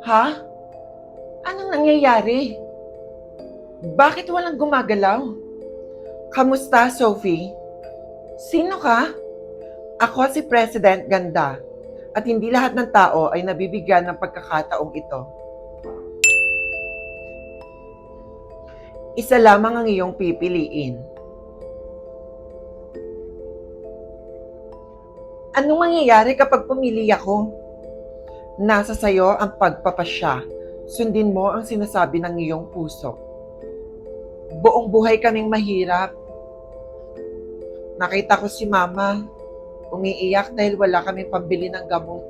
Ha? Anong nangyayari? Bakit walang gumagalaw? Kamusta, Sophie? Sino ka? Ako si President Ganda at hindi lahat ng tao ay nabibigyan ng pagkakataong ito. Isa lamang ang iyong pipiliin. Anong mangyayari kapag pumili ako? Nasa sayo ang pagpapasya. Sundin mo ang sinasabi ng iyong puso. Buong buhay kaming mahirap. Nakita ko si Mama, umiiyak dahil wala kaming pambili ng gamot.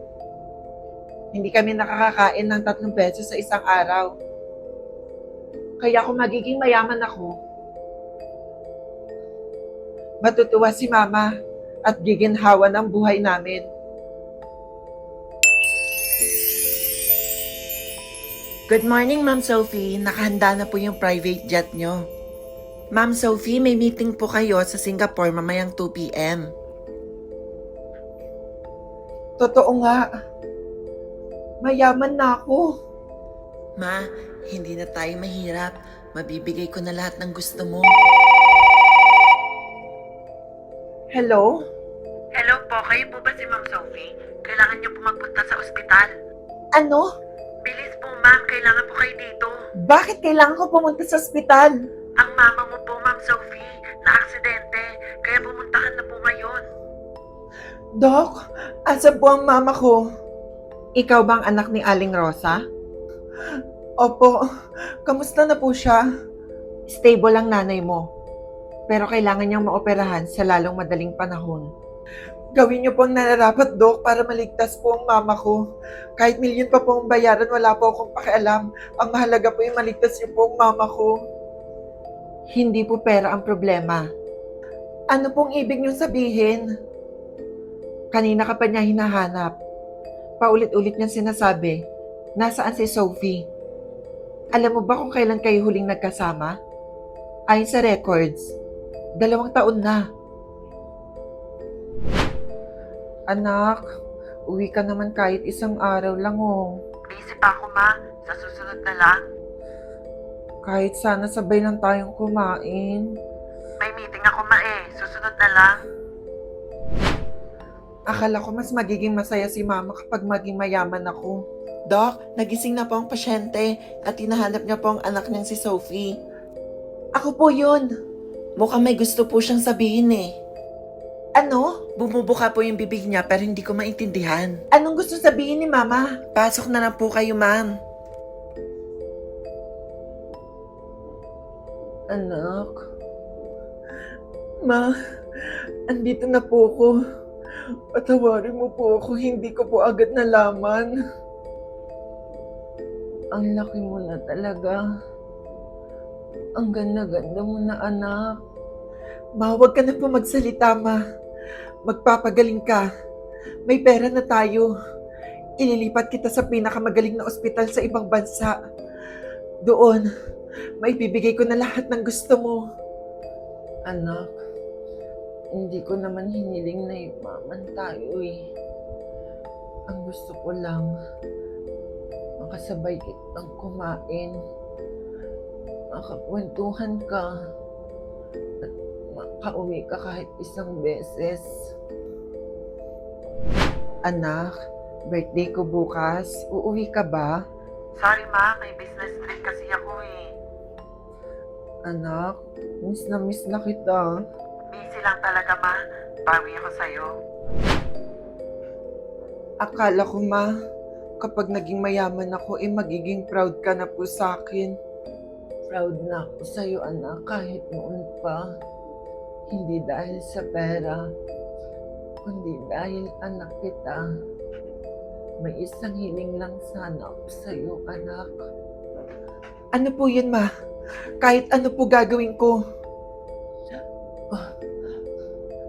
Hindi kami nakakakain ng 3 beses sa isang araw. Kaya kung magiging mayaman ako, matutuwa si Mama at giginhawa ng buhay namin. Good morning, Ma'am Sophie. Nakahanda na po yung private jet nyo. Ma'am Sophie, may meeting po kayo sa Singapore mamayang 2 p.m. Totoo nga. Mayaman na ako. Ma, hindi na tayo mahirap. Mabibigay ko na lahat ng gusto mo. Hello? Hello po, kayo po ba si Ma'am Sophie? Kailangan niyo po magpunta sa ospital. Ano? Bilis po ma'am, kailangan po kayo dito. Bakit kailangan ko pumunta sa ospital? Ang mama mo po Ma'am Sophie, na-aksidente, kaya pumuntahan na po ngayon. Dok, asan po ang mama ko? Ikaw bang anak ni Aling Rosa? Opo, kamusta na po siya? Stable ang nanay mo, pero kailangan niyang maoperahan sa lalong madaling panahon. Gawin niyo po ang nararapat, Dok, para maligtas po ang mama ko. Kahit milyon pa po ang bayaran, wala po akong pakialam. Ang mahalaga po yung maligtas niyo po ang mama ko. Hindi po pera ang problema. Ano pong ibig niyong sabihin? Kanina ka pa niya hinahanap. Paulit-ulit niyang sinasabi, nasaan si Sophie? Alam mo ba kung kailan kayo huling nagkasama? Ayon sa records, 2 taon na. Anak, uwi ka naman kahit isang araw lang oh. Busy pa ako ma, sa susunod na lang. Kahit sana sabay lang tayong kumain. May meeting ako ma susunod na lang. Akala ko mas magiging masaya si Mama kapag maging mayaman ako. Doc, nagising na po ang pasyente at hinahanap niya po ang anak niyang si Sophie. Ako po yun. Mukhang may gusto po siyang sabihin eh. Ano? Bumubuka po yung bibig niya pero hindi ko maintindihan. Anong gusto sabihin ni Mama? Pasok na lang po kayo, Ma'am. Anak. Ma, andito na po ako. Patawarin mo po ako, hindi ko po agad nalaman. Ang laki mo na talaga. Ang ganda-ganda mo na, anak. Ma, huwag ka na po magsalita, Ma. Magpapagaling ka. May pera na tayo. Ililipat kita sa pinakamagaling na ospital sa ibang bansa. Doon, maibibigay ko na lahat ng gusto mo. Anak, hindi ko naman hiniling na yumaman tayo eh. Ang gusto ko lang, makasabay kitang kumain. Makakwentuhan ka. At makauwi ka kahit isang beses. Anak, birthday ko bukas. Uuwi ka ba? Sorry ma, may business trip kasi ako Anak, miss na kita. Busy lang talaga ma, bawi ako sa'yo. Akala ko, Ma, kapag naging mayaman ako, magiging proud ka na po sa akin. Proud na ako sa'yo, anak, kahit noon pa. Hindi dahil sa pera, kundi dahil anak kita. May isang hiling lang sana ako sa'yo, anak. Ano po yun, Ma? Kahit ano po gagawin ko.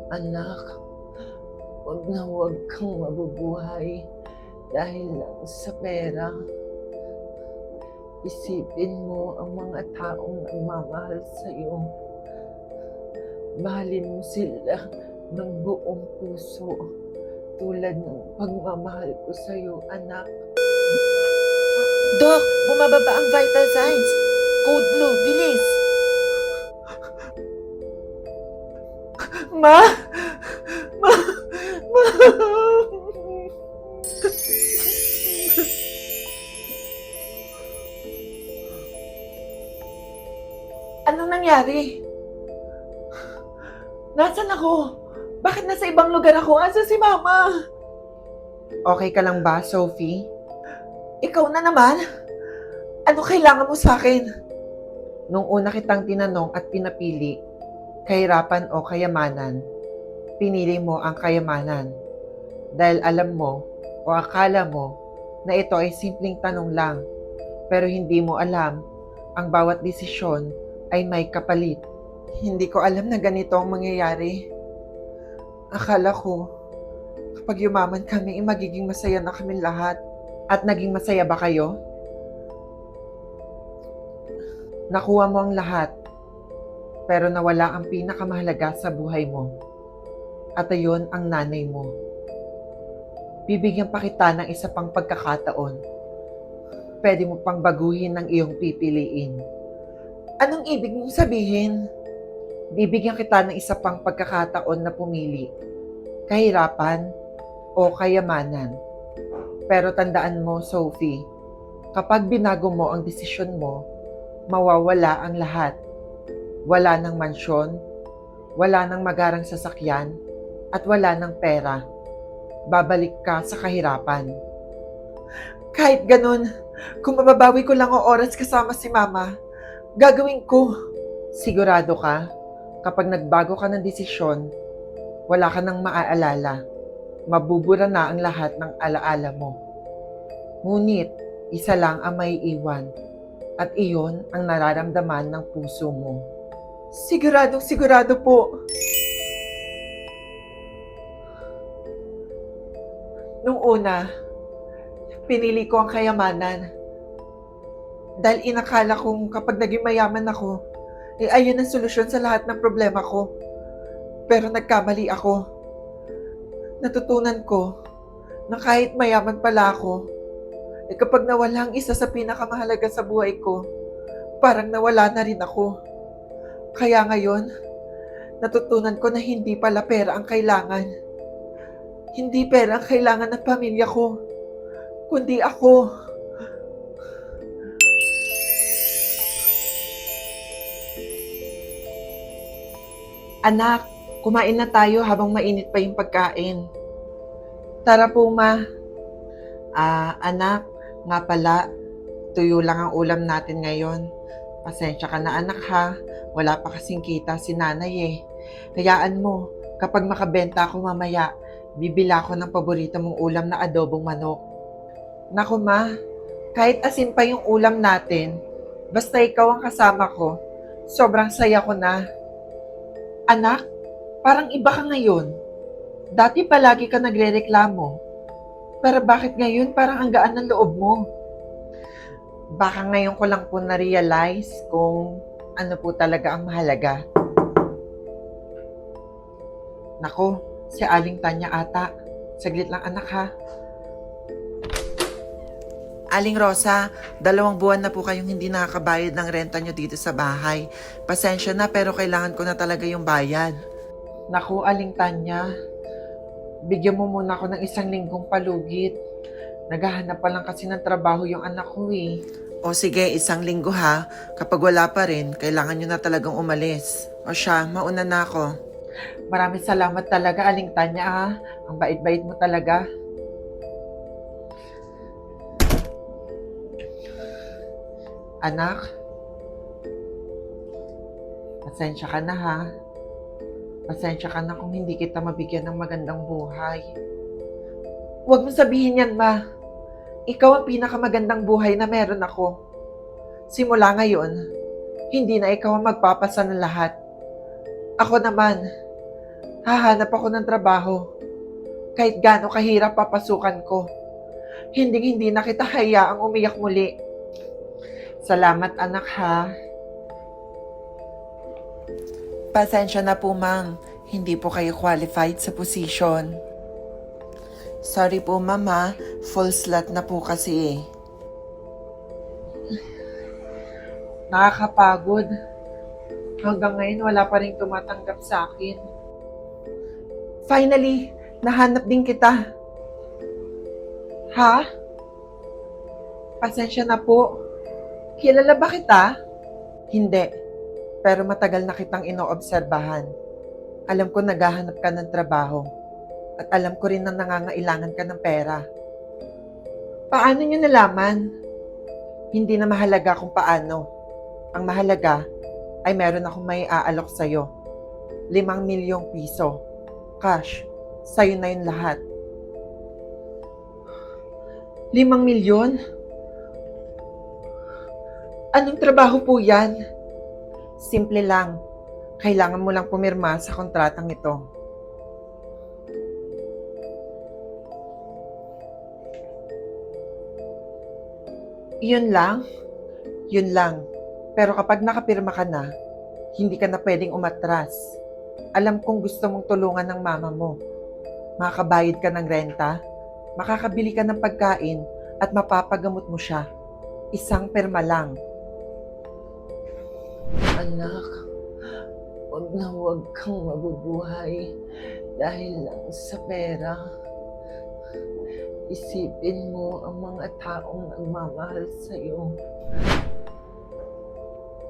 Anak, huwag kang mabubuhay dahil lang sa pera. Isipin mo ang mga taong nagmamahal sa'yo. Mahalin mo sila ng buong puso tulad ng pagmamahal ko sa'yo, anak. Doc, bumababa ang vital signs. Code blue, bilis! Ma! Ma! Ma! Anong nangyari? Nasaan ako? Bakit nasa ibang lugar ako? Asa si Mama? Okay ka lang ba, Sophie? Ikaw na naman? Ano kailangan mo sa akin? Nung una kitang tinanong at pinapili, kahirapan o kayamanan, pinili mo ang kayamanan. Dahil alam mo o akala mo na ito ay simpleng tanong lang, pero hindi mo alam ang bawat desisyon ay may kapalit. Hindi ko alam na ganito ang mangyayari. Akala ko, kapag yumaman kami, magiging masaya na kami lahat. At naging masaya ba kayo? Nakuha mo ang lahat, pero nawala ang pinakamahalaga sa buhay mo. At ayon ang nanay mo. Bibigyan pa kita ng isa pang pagkakataon. Pwede mo pang baguhin ang iyong pipiliin. Anong ibig mong sabihin? Bibigyan kita ng isa pang pagkakataon na pumili. Kahirapan o kayamanan. Pero tandaan mo, Sophie, kapag binago mo ang desisyon mo, mawawala ang lahat. Wala ng mansyon, wala ng magarang sasakyan, at wala ng pera. Babalik ka sa kahirapan. Kahit ganun, kung mababawi ko lang ang oras kasama si Mama, gagawin ko. Sigurado ka, kapag nagbago ka ng desisyon, wala ka nang maaalala. Mabubura na ang lahat ng alaala mo. Ngunit, isa lang ang may iwan, at iyon ang nararamdaman ng puso mo. Siguradong sigurado po. Nung una, pinili ko ang kayamanan. Dahil inakala kong kapag naging mayaman ako, ayun ang solusyon sa lahat ng problema ko. Pero nagkamali ako. Natutunan ko na kahit mayaman pala ako, kapag nawala ang isa sa pinakamahalaga sa buhay ko, parang nawala na rin ako. Kaya ngayon, natutunan ko na hindi pala pera ang kailangan. Hindi pera ang kailangan ng pamilya ko, kundi ako. Anak, kumain na tayo habang mainit pa yung pagkain. Tara po, Ma. Anak, nga pala, tuyo lang ang ulam natin ngayon. Pasensya ka na, anak, ha. Wala pa kasing kita si nanay eh. Hayaan mo, kapag makabenta ako mamaya, bibila ko ng paborito mong ulam na adobong manok. Naku, Ma, kahit asin pa yung ulam natin, basta ikaw ang kasama ko, sobrang saya ko na. Anak, parang iba ka ngayon. Dati palagi ka nagrereklamo. Pero bakit ngayon parang ang gaan ng loob mo? Baka ngayon ko lang po na-realize kung ano po talaga ang mahalaga. Nako, si Aling Tanya ata. Saglit lang, anak, ha. Aling Rosa, 2 buwan na po kayong hindi nakakabayad ng renta nyo dito sa bahay. Pasensya na pero kailangan ko na talaga yung bayad. Naku, Aling Tanya, bigyan mo muna ako ng 1 linggong palugit. Naghahanap pa lang kasi ng trabaho yung anak ko eh. O sige, 1 linggo ha. Kapag wala pa rin, kailangan nyo na talagang umalis. O siya, mauna na ako. Maraming salamat talaga, Aling Tanya ha. Ang bait-bait mo talaga. Anak, pasensya ka na ha. Pasensya ka na kung hindi kita mabigyan ng magandang buhay. Huwag mo sabihin yan, Ma. Ikaw ang pinakamagandang buhay na meron ako. Simula ngayon, hindi na ikaw ang magpapasa ng lahat. Ako naman, hahanap ako ng trabaho. Kahit gaano kahirap papasukan ko. Hindi na kita hayaang umiyak muli. Salamat, anak, ha. Pasensya na po, Mang. Hindi po kayo qualified sa position. Sorry po, Mama. Full slot na po kasi eh. Nakakapagod. Hanggang ngayon, wala pa rin tumatanggap sa akin. Finally, nahanap din kita. Ha? Pasensya na po. Kilala ba kita? Hindi. Pero matagal na kitang inoobserbahan. Alam ko naghahanap ka ng trabaho. At alam ko rin na nangangailangan ka ng pera. Paano niyo nalaman? Hindi na mahalaga kung paano. Ang mahalaga ay meron akong may aalok sa'yo. 5 milyong piso. Cash. Sa'yo na yun lahat. 5 milyon? Anong trabaho po yan? Simple lang. Kailangan mo lang pumirma sa kontratang ito. Yun lang? Yun lang. Pero kapag nakapirma ka na, hindi ka na pwedeng umatras. Alam kong gusto mong tulungan ng mama mo. Makakabayad ka ng renta, makakabili ka ng pagkain, at mapapagamot mo siya. Isang pirma lang. Anak, huwag kang mabubuhay dahil lang sa pera. Isipin mo ang mga taong nagmamahal sa'yo.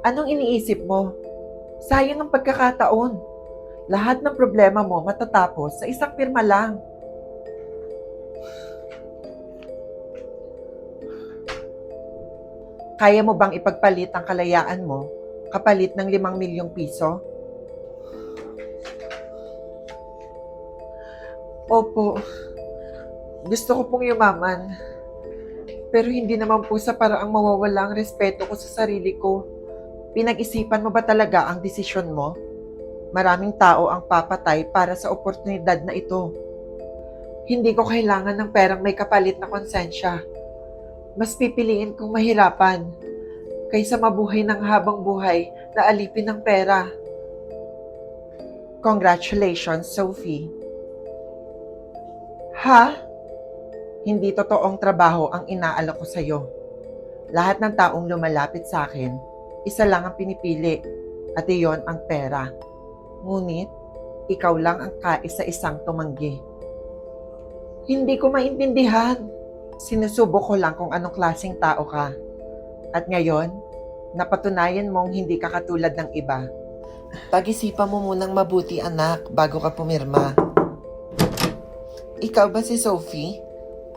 Anong iniisip mo? Sayang ang pagkakataon. Lahat ng problema mo matatapos sa isang pirma lang. Kaya mo bang ipagpalit ang kalayaan mo kapalit ng 5 milyong piso? Opo. Gusto ko pong yumaman. Pero hindi naman po sa paraang mawawala ang respeto ko sa sarili ko. Pinag-isipan mo ba talaga ang desisyon mo? Maraming tao ang papatay para sa oportunidad na ito. Hindi ko kailangan ng perang may kapalit na konsensya. Mas pipiliin kong mahirapan kaysa mabuhay ng habang buhay na alipin ng pera. Congratulations, Sophie. Ha? Hindi totoong trabaho ang inaalok ko sa'yo. Lahat ng taong lumalapit sa akin, isa lang ang pinipili, at iyon ang pera. Ngunit, ikaw lang ang kaisa-isang tumanggi. Hindi ko maintindihan. Sinusubok ko lang kung anong klaseng tao ka. At ngayon, napatunayan mong hindi ka katulad ng iba. Pag-isipan mo munang mabuti, anak, bago ka pumirma. Ikaw ba si Sophie?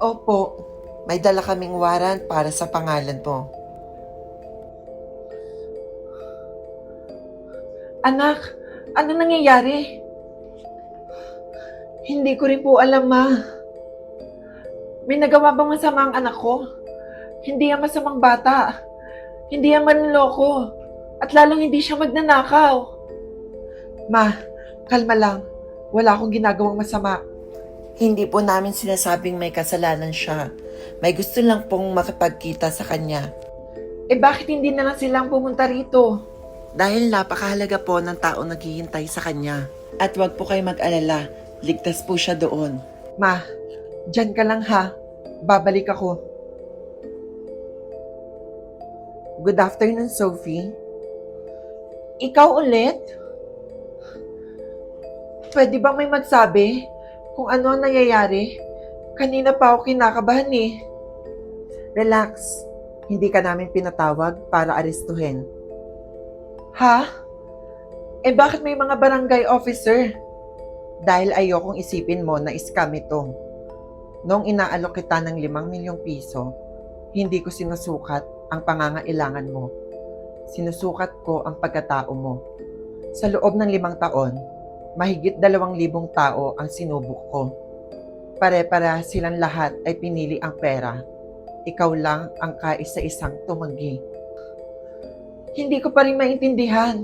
Opo. May dala kaming warrant para sa pangalan mo. Anak, ano nangyayari? Hindi ko rin po alam, Ma. May nagawa bang masama ang anak ko? Hindi yan masamang bata. Hindi yan manloloko. At lalong hindi siya magnanakaw. Ma, kalma lang. Wala akong ginagawang masama. Hindi po namin sinasabing may kasalanan siya. May gusto lang pong makipagkita sa kanya. Eh bakit hindi na lang silang pumunta rito? Dahil napakahalaga po ng taong naghihintay sa kanya. At wag po kayo mag-alala, ligtas po siya doon. Ma, dyan ka lang ha. Babalik ako. Good afternoon, Sophie. Ikaw ulit? Pwede bang may magsabi kung ano ang nangyayari? Kanina pa ako kinakabahan eh. Relax. Hindi ka namin pinatawag para arestuhin. Ha? Eh bakit may mga barangay officer? Dahil ayokong isipin mo na scam ito. Noong inaalok kita ng 5 milyong piso, hindi ko sinusukat ang pangangailangan mo. Sinusukat ko ang pagkatao mo. Sa loob ng 5 taon, mahigit 2,000 tao ang sinubok ko. Pare-para silang lahat ay pinili ang pera. Ikaw lang ang kaisa-isang tumanggi. Hindi ko pa rin maintindihan.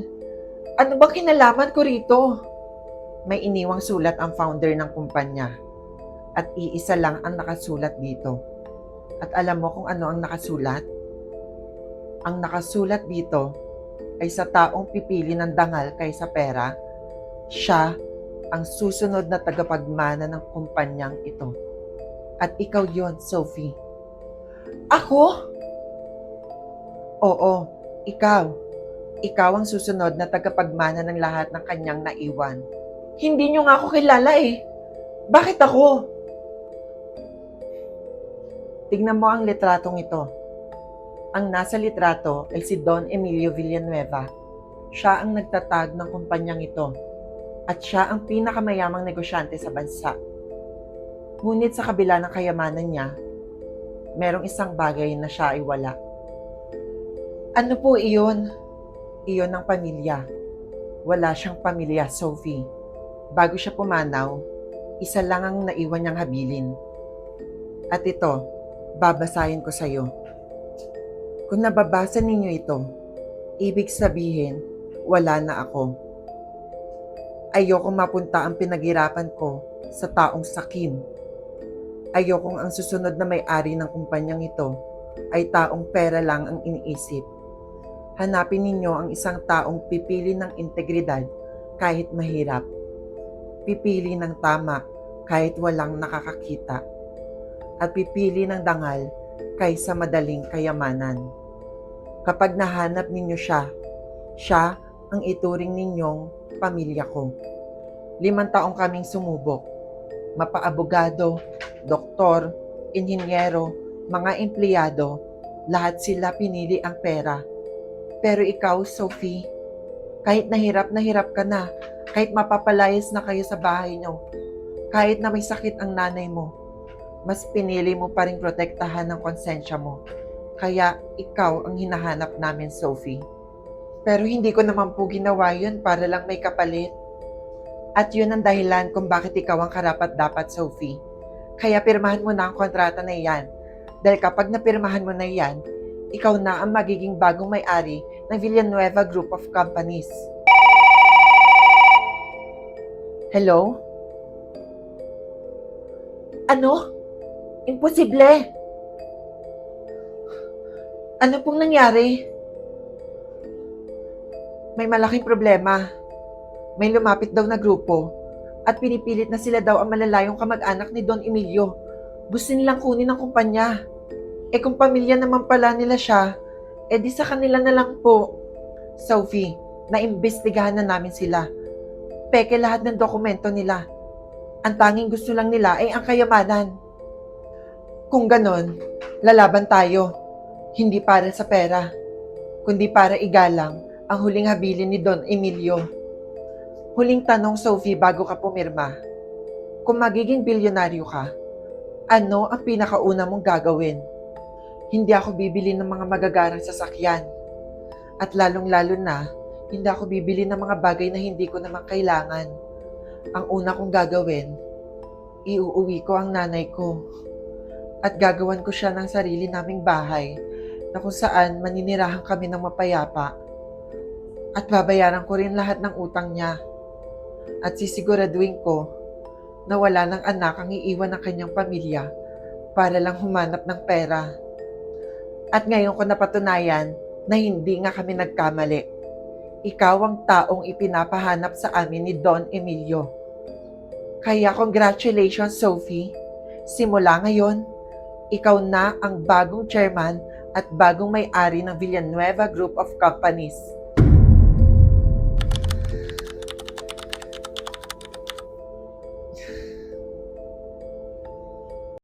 Ano ba kinalaman ko rito? May iniwang sulat ang founder ng kumpanya. At iisa lang ang nakasulat dito. At alam mo kung ano ang nakasulat? Ang nakasulat dito ay sa taong pipili ng dangal kaysa pera, siya ang susunod na tagapagmana ng kumpanyang ito. At ikaw yon, Sophie. Ako? Oo, Ikaw ang susunod na tagapagmana ng lahat ng kanyang naiwan. Hindi niyo nga ako kilala eh. Bakit ako? Tignan mo ang litratong ito. Ang nasa litrato ay si Don Emilio Villanueva. Siya ang nagtatag ng kumpanyang ito. At siya ang pinakamayamang negosyante sa bansa. Ngunit sa kabila ng kayamanan niya, merong isang bagay na siya ay wala. Ano po iyon? Iyon ang pamilya. Wala siyang pamilya, Sophie. Bago siya pumanaw, isa lang ang naiwan niyang habilin. At ito, babasahin ko sa iyo. Kung nababasa ninyo ito, ibig sabihin, wala na ako. Ayokong mapunta ang pinaghirapan ko sa taong sakim. Ayokong ang susunod na may-ari ng kumpanyang ito ay taong pera lang ang iniisip. Hanapin ninyo ang isang taong pipili ng integridad kahit mahirap. Pipili ng tama kahit walang nakakakita. At pipili ng dangal kaysa madaling kayamanan. Kapag nahanap ninyo siya ang ituring ninyong pamilya ko. 5 taong kaming sumubok. Mapaabogado, doktor, inhinyero, mga empleyado, lahat sila pinili ang pera. Pero ikaw, Sophie, kahit na hirap ka na, kahit mapapalayas na kayo sa bahay niyo, kahit na may sakit ang nanay mo, mas pinili mo pa rin protektahan ng konsensya mo. Kaya ikaw ang hinahanap namin, Sophie. Pero hindi ko naman po ginawa yun para lang may kapalit. At yun ang dahilan kung bakit ikaw ang karapat-dapat, Sophie. Kaya pirmahan mo na ang kontrata na iyan. Dahil kapag napirmahan mo na iyan, ikaw na ang magiging bagong may-ari ng Villanueva Group of Companies. Hello? Ano? Imposible! Ano pong nangyari? May malaking problema. May lumapit daw na grupo at pinipilit na sila daw ang malalayong kamag-anak ni Don Emilio. Gusto nilang kunin ang kumpanya. Kung pamilya naman pala nila siya, di sa kanila na lang po. Sophie, naimbestigahan na namin sila. Peke lahat ng dokumento nila. Ang tanging gusto lang nila ay ang kayamanan. Kung ganon, lalaban tayo. Hindi para sa pera, kundi para igalang ang huling habilin ni Don Emilio. Huling tanong, Sophie, bago ka pumirma. Kung magiging bilyonaryo ka, ano ang pinakauna mong gagawin? Hindi ako bibili ng mga magagarang sasakyan. At lalong-lalo na, hindi ako bibili ng mga bagay na hindi ko naman kailangan. Ang una kong gagawin, iuuwi ko ang nanay ko. At gagawan ko siya ng sarili naming bahay na kung saan maninirahan kami ng mapayapa. At babayaran ko rin lahat ng utang niya. At sisiguraduhin ko na wala ng anak ang iiwan ng kanyang pamilya para lang humanap ng pera. At ngayon ko napatunayan na hindi nga kami nagkamali. Ikaw ang taong ipinapahanap sa amin ni Don Emilio. Kaya congratulations, Sophie. Simula ngayon, ikaw na ang bagong chairman at bagong may-ari ng Villanueva Group of Companies.